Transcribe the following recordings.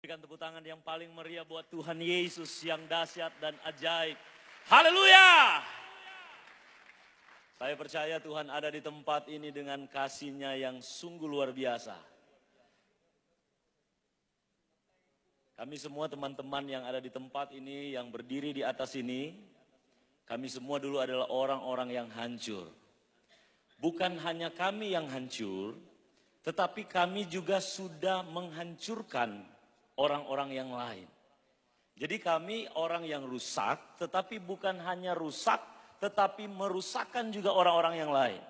Berikan tepuk tangan yang paling meriah buat Tuhan Yesus yang dahsyat dan ajaib. Haleluya! Saya percaya Tuhan ada di tempat ini dengan kasih-Nya yang sungguh luar biasa. Kami semua teman-teman yang ada di tempat ini, yang berdiri di atas ini, kami semua dulu adalah orang-orang yang hancur. Bukan hanya kami yang hancur, tetapi kami juga sudah menghancurkan orang-orang yang lain. Jadi kami orang yang rusak, tetapi bukan hanya rusak, tetapi merusakkan juga orang-orang yang lain.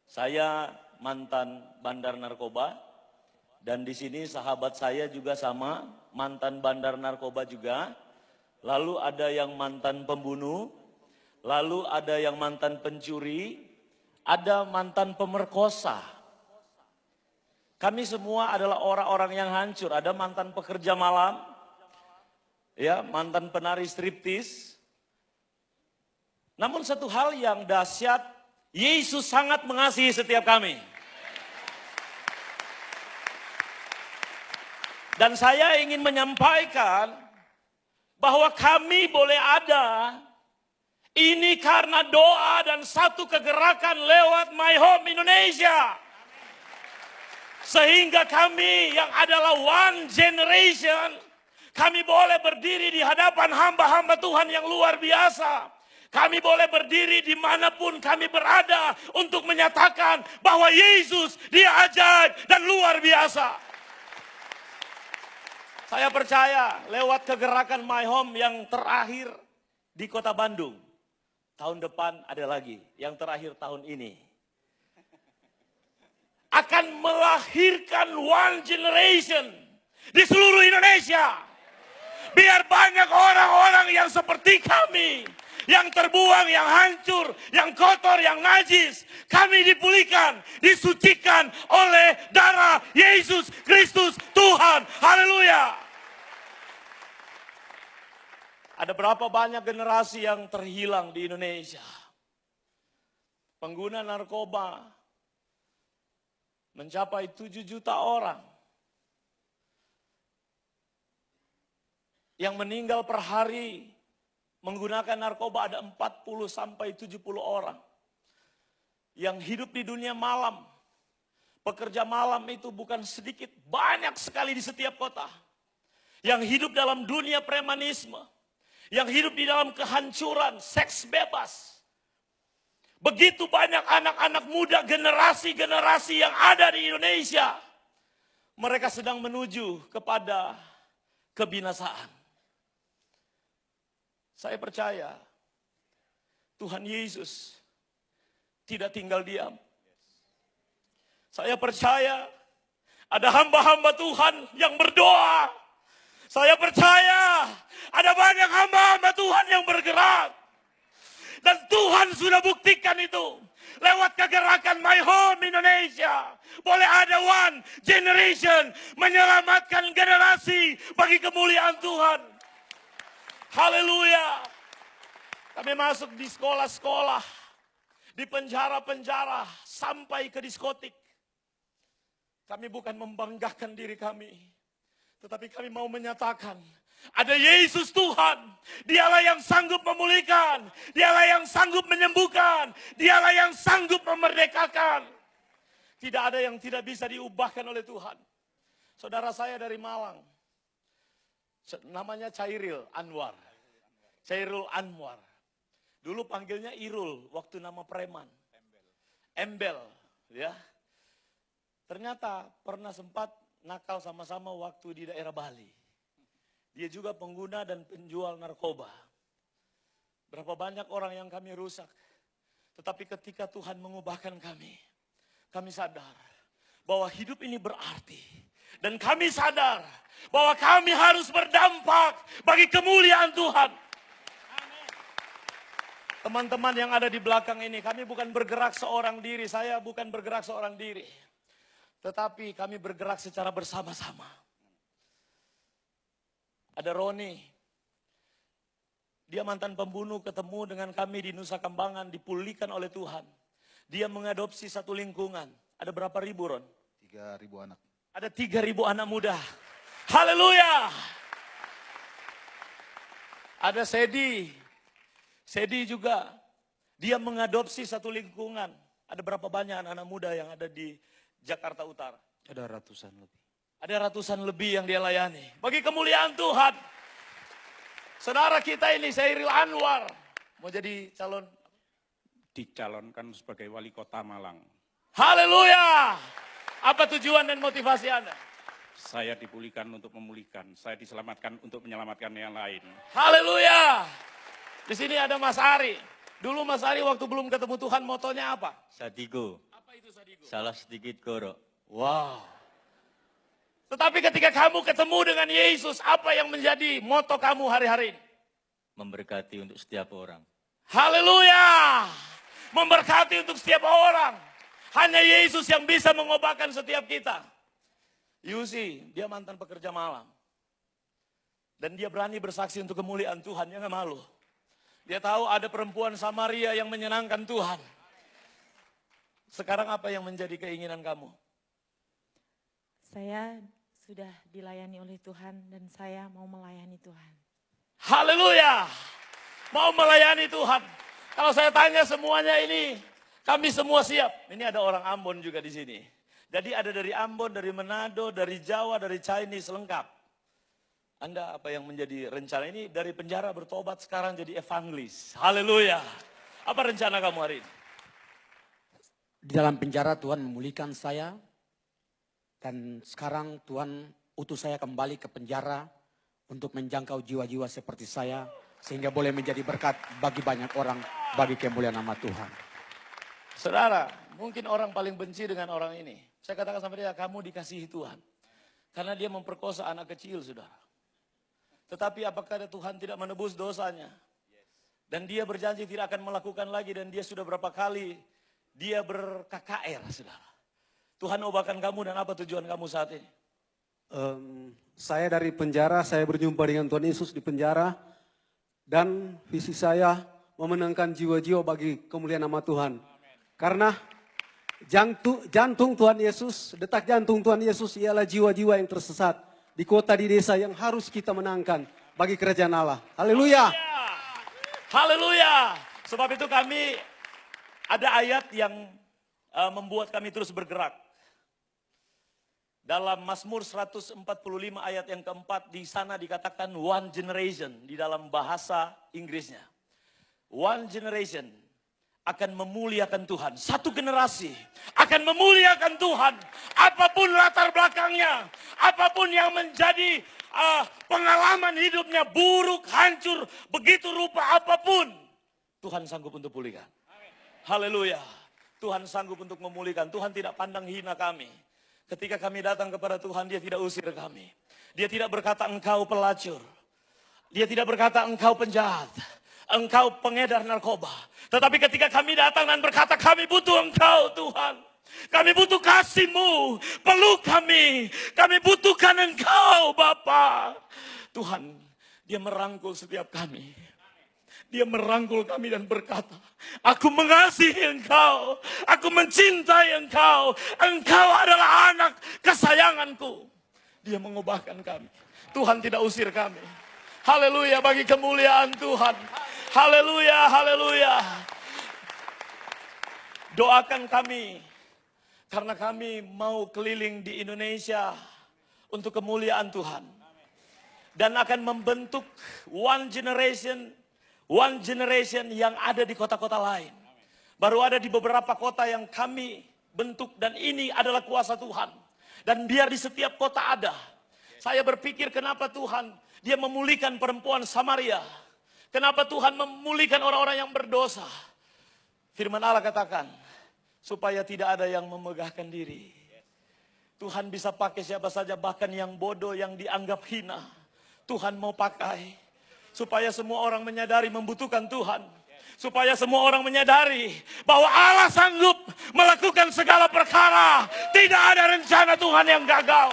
Saya mantan bandar narkoba, dan di sini sahabat saya juga sama, mantan bandar narkoba juga. Lalu ada yang mantan pembunuh, lalu ada yang mantan pencuri, ada mantan pemerkosa. Kami semua adalah orang-orang yang hancur. Ada mantan pekerja malam, ya, mantan penari striptis. Namun satu hal yang dahsyat, Yesus sangat mengasihi setiap kami. Dan saya ingin menyampaikan bahwa kami boleh ada ini karena doa dan satu kegerakan lewat My Home Indonesia. Sehingga kami yang adalah one generation, kami boleh berdiri di hadapan hamba-hamba Tuhan yang luar biasa. Kami boleh berdiri dimanapun kami berada untuk menyatakan bahwa Yesus dia ajaib dan luar biasa. Saya percaya lewat kegerakan My Home yang terakhir di Kota Bandung. Tahun depan ada lagi, yang terakhir tahun ini. Akan melahirkan one generation di seluruh Indonesia. Biar banyak orang-orang yang seperti kami, yang terbuang, yang hancur, yang kotor, yang najis, kami dipulihkan, disucikan oleh darah Yesus Kristus Tuhan. Haleluya. Ada berapa banyak generasi yang terhilang di Indonesia? Pengguna narkoba mencapai 7 juta orang. Yang meninggal per hari menggunakan narkoba ada 40 sampai 70 orang. Yang hidup di dunia malam. Pekerja malam itu bukan sedikit, banyak sekali di setiap kota. Yang hidup dalam dunia premanisme. Yang hidup di dalam kehancuran, seks bebas. Begitu banyak anak-anak muda, generasi-generasi yang ada di Indonesia. Mereka sedang menuju kepada kebinasaan. Saya percaya Tuhan Yesus tidak tinggal diam. Saya percaya ada hamba-hamba Tuhan yang berdoa. Saya percaya ada banyak hamba-hamba Tuhan yang bergerak. Dan Tuhan sudah buktikan itu. Lewat kegerakan My Home Indonesia. Boleh ada one generation menyelamatkan generasi bagi kemuliaan Tuhan. Haleluya. Kami masuk di sekolah-sekolah. Di penjara-penjara. Sampai ke diskotik. Kami bukan membanggakan diri kami. Tetapi kami mau menyatakan. Ada Yesus Tuhan. Dialah yang sanggup memulihkan. Dialah yang sanggup menyembuhkan. Dialah yang sanggup memerdekakan. Tidak ada yang tidak bisa diubahkan oleh Tuhan. Saudara saya dari Malang. Namanya Cairil Anwar. Cairul Anwar. Dulu panggilnya Irul. Waktu nama preman. Embel. Ya. Ternyata pernah sempat nakal sama-sama waktu di daerah Bali. Dia juga pengguna dan penjual narkoba. Berapa banyak orang yang kami rusak. Tetapi ketika Tuhan mengubahkan kami. Kami sadar bahwa hidup ini berarti. Dan kami sadar bahwa kami harus berdampak bagi kemuliaan Tuhan. Teman-teman yang ada di belakang ini, kami bukan bergerak seorang diri. Saya bukan bergerak seorang diri. Tetapi kami bergerak secara bersama-sama. Ada Roni, dia mantan pembunuh ketemu dengan kami di Nusa Kambangan, dipulihkan oleh Tuhan. Dia mengadopsi satu lingkungan. Ada berapa ribu, Ron? 3.000 anak. Ada 3.000 anak muda. Haleluya. Ada Sedi. Sedi juga. Dia mengadopsi satu lingkungan. Ada berapa banyak anak-anak muda yang ada di Jakarta Utara? Ada ratusan lebih. Ada ratusan lebih yang dia layani. Bagi kemuliaan Tuhan. Saudara kita ini, Syairil Anwar. Mau jadi calon? Dicalonkan sebagai wali kota Malang. Haleluya. Apa tujuan dan motivasi Anda? Saya dipulihkan untuk memulihkan. Saya diselamatkan untuk menyelamatkan yang lain. Haleluya. Di sini ada Mas Ari. Dulu Mas Ari waktu belum ketemu Tuhan motonya apa? Sadigo. Apa itu Sadigo? Salah sedikit gorok. Wow. Tetapi ketika kamu ketemu dengan Yesus, apa yang menjadi moto kamu hari-hari ini? Memberkati untuk setiap orang. Haleluya. Memberkati untuk setiap orang. Hanya Yesus yang bisa mengobatkan setiap kita. Yusi, dia mantan pekerja malam. Dan dia berani bersaksi untuk kemuliaan Tuhan, dia gak malu. Dia tahu ada perempuan Samaria yang menyenangkan Tuhan. Sekarang apa yang menjadi keinginan kamu? Saya sudah dilayani oleh Tuhan dan saya mau melayani Tuhan. Haleluya. Mau melayani Tuhan. Kalau saya tanya semuanya ini, kami semua siap. Ini ada orang Ambon juga di sini. Jadi ada dari Ambon, dari Manado, dari Jawa, dari Chinese, lengkap. Anda apa yang menjadi rencana ini? Dari penjara bertobat sekarang jadi evangelis. Haleluya. Apa rencana kamu hari ini? Di dalam penjara Tuhan memulihkan saya. Dan sekarang Tuhan utus saya kembali ke penjara untuk menjangkau jiwa-jiwa seperti saya. Sehingga boleh menjadi berkat bagi banyak orang, bagi kemuliaan nama Tuhan. Saudara, mungkin orang paling benci dengan orang ini. Saya katakan sama dia, kamu dikasihi Tuhan. Karena dia memperkosa anak kecil, saudara. Tetapi apakah Tuhan tidak menebus dosanya? Dan dia berjanji tidak akan melakukan lagi. Dan dia sudah berapa kali dia ber-KKR, saudara. Tuhan obatkan kamu dan apa tujuan kamu saat ini? Saya dari penjara, saya berjumpa dengan Tuhan Yesus di penjara. Dan visi saya memenangkan jiwa-jiwa bagi kemuliaan nama Tuhan. Karena jantung Tuhan Yesus, detak jantung Tuhan Yesus ialah jiwa-jiwa yang tersesat. Di kota, di desa yang harus kita menangkan bagi kerajaan Allah. Haleluya. Haleluya. Sebab itu kami ada ayat yang membuat kami terus bergerak. Dalam Mazmur 145 ayat yang keempat, di sana dikatakan one generation di dalam bahasa Inggrisnya. One generation akan memuliakan Tuhan. Satu generasi akan memuliakan Tuhan. Apapun latar belakangnya, apapun yang menjadi pengalaman hidupnya, buruk, hancur, begitu rupa apapun, Tuhan sanggup untuk pulihkan. Haleluya. Tuhan sanggup untuk memulihkan. Tuhan tidak pandang hina kami. Ketika kami datang kepada Tuhan, dia tidak usir kami. Dia tidak berkata engkau pelacur. Dia tidak berkata engkau penjahat. Engkau pengedar narkoba. Tetapi ketika kami datang dan berkata kami butuh engkau Tuhan. Kami butuh kasih-Mu. Peluk kami. Kami butuhkan engkau Bapa. Tuhan, dia merangkul setiap kami. Dia merangkul kami dan berkata, aku mengasihi engkau, aku mencintai engkau, engkau adalah anak kesayanganku. Dia mengubahkan kami. Tuhan tidak usir kami. Haleluya bagi kemuliaan Tuhan. Haleluya, haleluya. Doakan kami, karena kami mau keliling di Indonesia untuk kemuliaan Tuhan. Dan akan membentuk one generation yang ada di kota-kota lain. Baru ada di beberapa kota yang kami bentuk dan ini adalah kuasa Tuhan. Dan biar di setiap kota ada. Saya berpikir kenapa Tuhan dia memulihkan perempuan Samaria. Kenapa Tuhan memulihkan orang-orang yang berdosa. Firman Allah katakan, supaya tidak ada yang memegahkan diri. Tuhan bisa pakai siapa saja, bahkan yang bodoh, yang dianggap hina. Tuhan mau pakai. Supaya semua orang menyadari membutuhkan Tuhan. Supaya semua orang menyadari bahwa Allah sanggup melakukan segala perkara. Tidak ada rencana Tuhan yang gagal.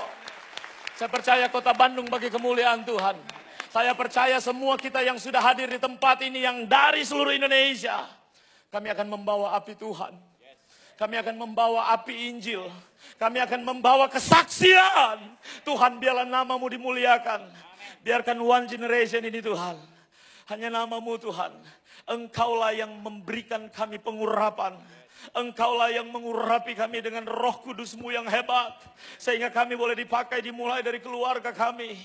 Saya percaya kota Bandung bagi kemuliaan Tuhan. Saya percaya semua kita yang sudah hadir di tempat ini yang dari seluruh Indonesia. Kami akan membawa api Tuhan. Kami akan membawa api Injil. Kami akan membawa kesaksian. Tuhan, biarlah nama-Mu dimuliakan. Biarkan One Generation ini Tuhan. Hanya nama-Mu Tuhan. Engkaulah yang memberikan kami pengurapan. Engkaulah yang mengurapi kami dengan Roh Kudus-Mu yang hebat. Sehingga kami boleh dipakai dimulai dari keluarga kami.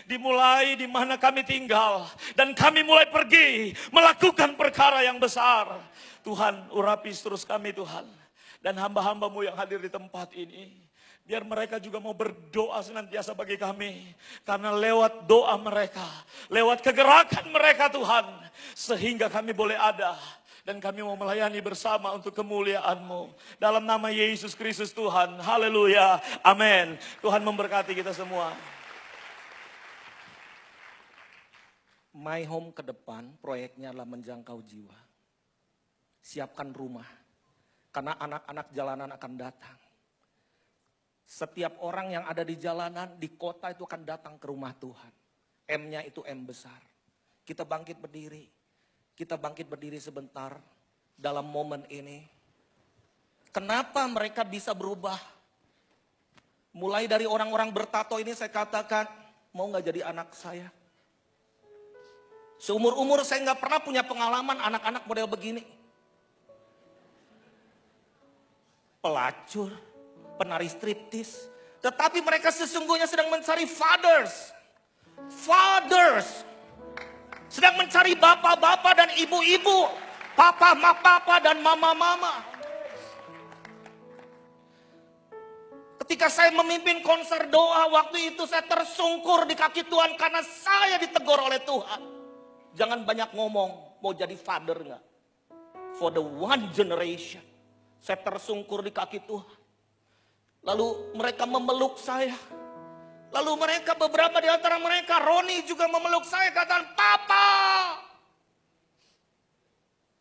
Dimulai di mana kami tinggal. Dan kami mulai pergi melakukan perkara yang besar. Tuhan, urapi terus kami Tuhan. Dan hamba-hamba-Mu yang hadir di tempat ini. Biar mereka juga mau berdoa senantiasa bagi kami. Karena lewat doa mereka, lewat kegerakan mereka Tuhan. Sehingga kami boleh ada. Dan kami mau melayani bersama untuk kemuliaan-Mu. Dalam nama Yesus Kristus Tuhan. Haleluya. Amin. Tuhan memberkati kita semua. My Home ke depan proyeknya adalah menjangkau jiwa. Siapkan rumah. Karena anak-anak jalanan akan datang. Setiap orang yang ada di jalanan, di kota itu akan datang ke rumah Tuhan. M-nya itu M besar. Kita bangkit berdiri. Kita bangkit berdiri sebentar dalam momen ini. Kenapa mereka bisa berubah? Mulai dari orang-orang bertato ini saya katakan, mau gak jadi anak saya? Seumur-umur saya gak pernah punya pengalaman anak-anak model begini. Pelacur, penari striptis. Tetapi mereka sesungguhnya sedang mencari fathers. Fathers. Sedang mencari bapak-bapak dan ibu-ibu. Papa dan mama-mama. Ketika saya memimpin konser doa, waktu itu saya tersungkur di kaki Tuhan karena saya ditegur oleh Tuhan. Jangan banyak ngomong, mau jadi father enggak? For the one generation. Saya tersungkur di kaki Tuhan. Lalu mereka memeluk saya. Lalu mereka, beberapa di antara mereka, Roni juga memeluk saya, katakan, Papa.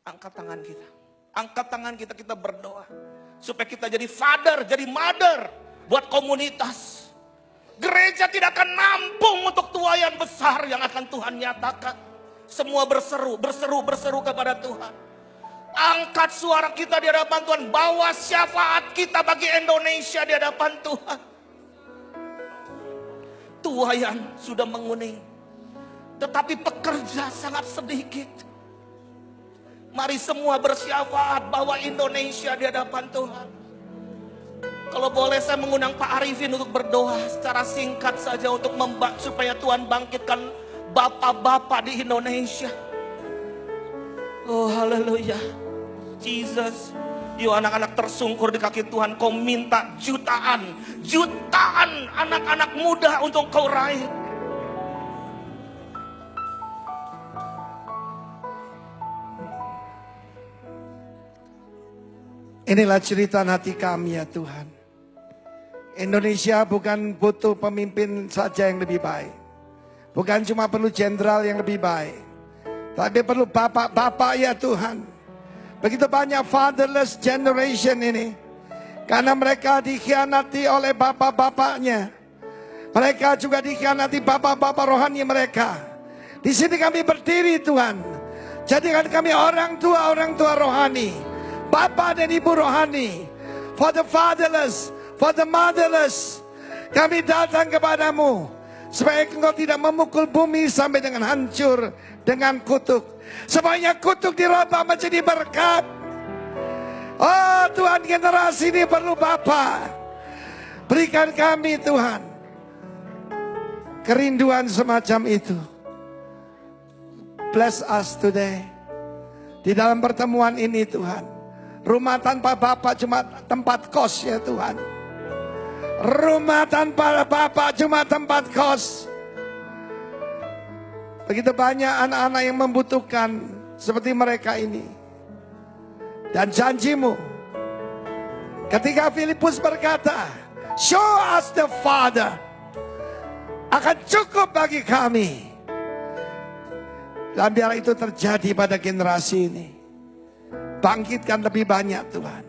Angkat tangan kita. Angkat tangan kita, kita berdoa. Supaya kita jadi father, jadi mother. Buat komunitas. Gereja tidak akan nampung untuk tuaian besar yang akan Tuhan nyatakan. Semua berseru kepada Tuhan. Angkat suara kita di hadapan Tuhan. Bawa syafaat kita bagi Indonesia di hadapan Tuhan. Tuaian sudah menguning. Tetapi pekerja sangat sedikit. Mari semua bersyafaat bawa Indonesia di hadapan Tuhan. Kalau boleh saya mengundang Pak Arifin untuk berdoa secara singkat saja untuk supaya Tuhan bangkitkan bapak-bapak di Indonesia. Oh haleluya. Jesus. Yuk anak-anak tersungkur di kaki Tuhan. Kau minta jutaan anak-anak muda untuk kau raih. Inilah cerita hati kami ya Tuhan. Indonesia bukan butuh pemimpin saja yang lebih baik. Bukan cuma perlu jenderal yang lebih baik. Tapi perlu bapak-bapak ya Tuhan. Begitu banyak fatherless generation ini. Karena mereka dikhianati oleh bapak-bapaknya. Mereka juga dikhianati bapak-bapak rohani mereka. Di sini kami berdiri Tuhan. Jadikan kami orang tua rohani. Bapak dan ibu rohani. For the fatherless, for the motherless. Kami datang kepadamu. Supaya engkau tidak memukul bumi sampai dengan hancur. Dengan kutuk. Semuanya kutuk dirubah menjadi berkat. Oh Tuhan, generasi ini perlu Bapa. Berikan kami Tuhan kerinduan semacam itu. Bless us today. Di dalam pertemuan ini Tuhan. Rumah tanpa Bapa cuma tempat kos ya Tuhan. Rumah tanpa Bapa cuma tempat kos. Begitu banyak anak-anak yang membutuhkan seperti mereka ini. Dan janjimu, ketika Filipus berkata, show us the Father, akan cukup bagi kami. Dan biar itu terjadi pada generasi ini. Bangkitkan lebih banyak Tuhan.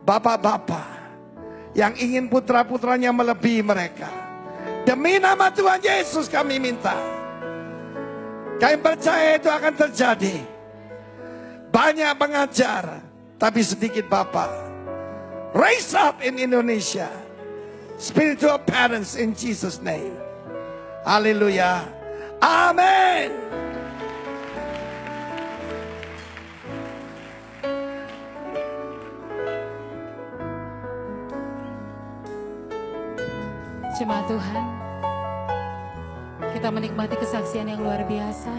Bapak-bapak yang ingin putra-putranya melebihi mereka. Demi nama Tuhan Yesus kami minta. Kami percaya itu akan terjadi. Banyak pengajar, tapi sedikit Bapak. Raise up in Indonesia. Spiritual parents in Jesus' name. Hallelujah. Amen. Jemaat Tuhan, kita menikmati kesaksian yang luar biasa.